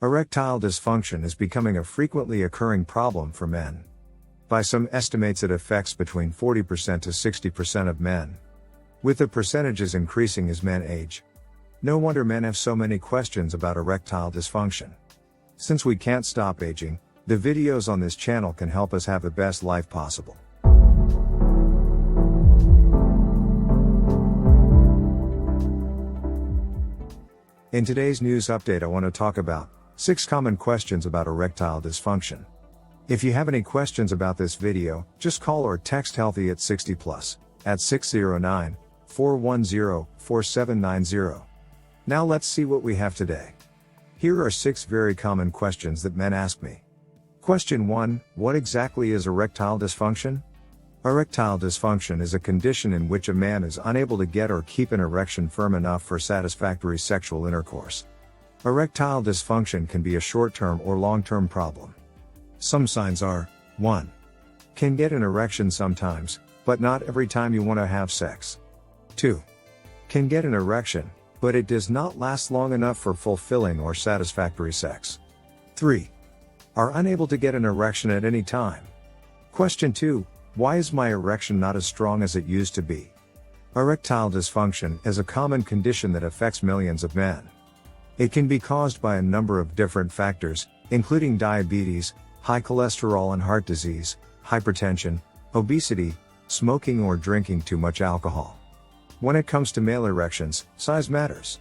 Erectile dysfunction is becoming a frequently occurring problem for men. By some estimates, it affects between 40% to 60% of men, with the percentages increasing as men age. No wonder men have so many questions about erectile dysfunction. Since we can't stop aging, the videos on this channel can help us have the best life possible. In today's news update, I want to talk about 6 common questions about erectile dysfunction. If you have any questions about this video, just call or text healthy at 60+ at 609-410-4790. Now let's see what we have today. Here are 6 very common questions that men ask me. Question 1, what exactly is erectile dysfunction? Erectile dysfunction is a condition in which a man is unable to get or keep an erection firm enough for satisfactory sexual intercourse. Erectile dysfunction can be a short-term or long-term problem. Some signs are: 1. Can get an erection sometimes, but not every time you want to have sex. 2. Can get an erection, but it does not last long enough for fulfilling or satisfactory sex. 3. Are unable to get an erection at any time. Question 2. Why is my erection not as strong as it used to be? Erectile dysfunction is a common condition that affects millions of men. It can be caused by a number of different factors, including diabetes, high cholesterol and heart disease, hypertension, obesity, smoking or drinking too much alcohol. When it comes to male erections, size matters.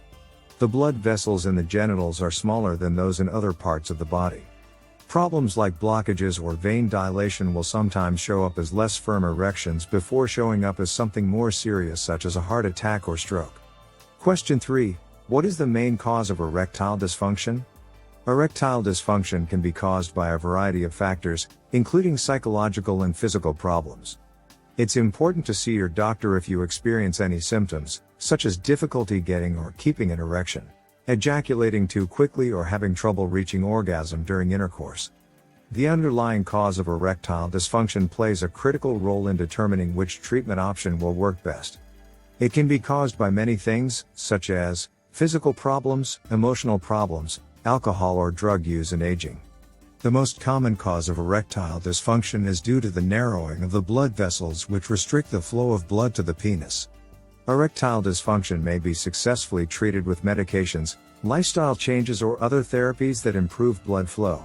The blood vessels in the genitals are smaller than those in other parts of the body. Problems like blockages or vein dilation will sometimes show up as less firm erections before showing up as something more serious, such as a heart attack or stroke. Question 3. What is the main cause of erectile dysfunction? Erectile dysfunction can be caused by a variety of factors, including psychological and physical problems. It's important to see your doctor if you experience any symptoms, such as difficulty getting or keeping an erection, ejaculating too quickly, or having trouble reaching orgasm during intercourse. The underlying cause of erectile dysfunction plays a critical role in determining which treatment option will work best. It can be caused by many things, such as physical problems, emotional problems, alcohol or drug use, and aging. The most common cause of erectile dysfunction is due to the narrowing of the blood vessels, which restrict the flow of blood to the penis. Erectile dysfunction may be successfully treated with medications, lifestyle changes, or other therapies that improve blood flow.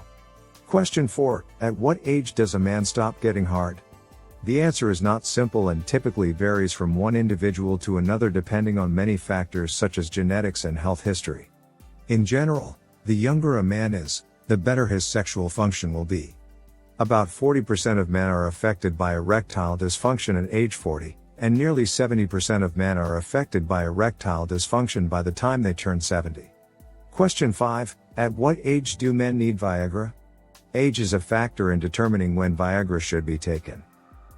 Question 4. At what age does a man stop getting hard? The answer is not simple and typically varies from one individual to another depending on many factors such as genetics and health history. In general, the younger a man is, the better his sexual function will be. About 40% of men are affected by erectile dysfunction at age 40, and nearly 70% of men are affected by erectile dysfunction by the time they turn 70. Question 5. At what age do men need Viagra? Age is a factor in determining when Viagra should be taken.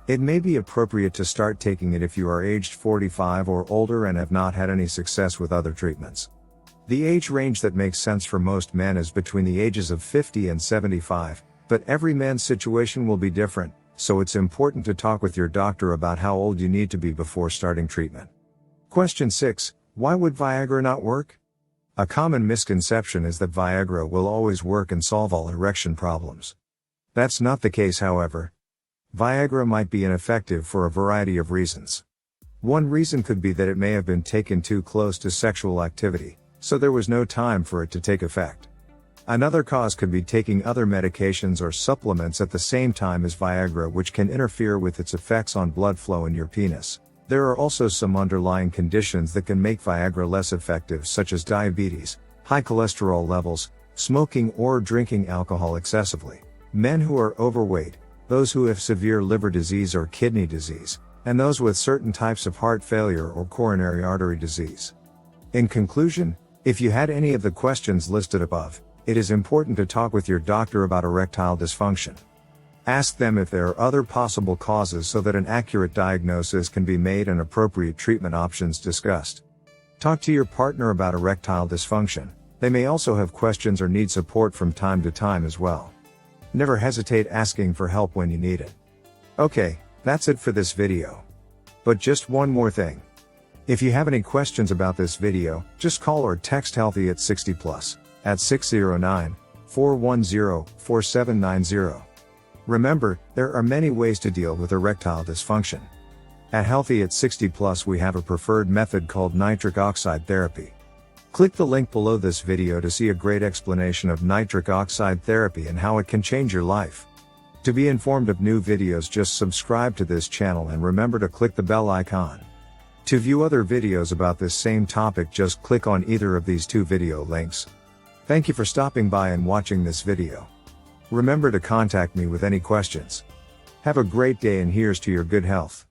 It may be appropriate to start taking it if you are aged 45 or older and have not had any success with other treatments. The age range that makes sense for most men is between the ages of 50 and 75, but every man's situation will be different, so it's important to talk with your doctor about how old you need to be before starting treatment. Question 6. Why would Viagra not work? A common misconception is that Viagra will always work and solve all erection problems. That's not the case, however. Viagra might be ineffective for a variety of reasons. One reason could be that it may have been taken too close to sexual activity, so there was no time for it to take effect. Another cause could be taking other medications or supplements at the same time as Viagra, which can interfere with its effects on blood flow in your penis. There are also some underlying conditions that can make Viagra less effective, such as diabetes, high cholesterol levels, smoking or drinking alcohol excessively, men who are overweight, those who have severe liver disease or kidney disease, and those with certain types of heart failure or coronary artery disease. In conclusion, if you had any of the questions listed above, it is important to talk with your doctor about erectile dysfunction. Ask them if there are other possible causes so that an accurate diagnosis can be made and appropriate treatment options discussed. Talk to your partner about erectile dysfunction. They may also have questions or need support from time to time as well. Never hesitate asking for help when you need it. Okay, that's it for this video. But just one more thing. If you have any questions about this video, just call or text healthy at 60+ at 609 410-4790. Remember, there are many ways to deal with erectile dysfunction. At Healthy at 60 Plus we have a preferred method called nitric oxide therapy. Click the link below this video to see a great explanation of nitric oxide therapy and how it can change your life. To be informed of new videos, just subscribe to this channel and remember to click the bell icon. To view other videos about this same topic, just click on either of these two video links. Thank you for stopping by and watching this video. Remember to contact me with any questions. Have a great day and here's to your good health.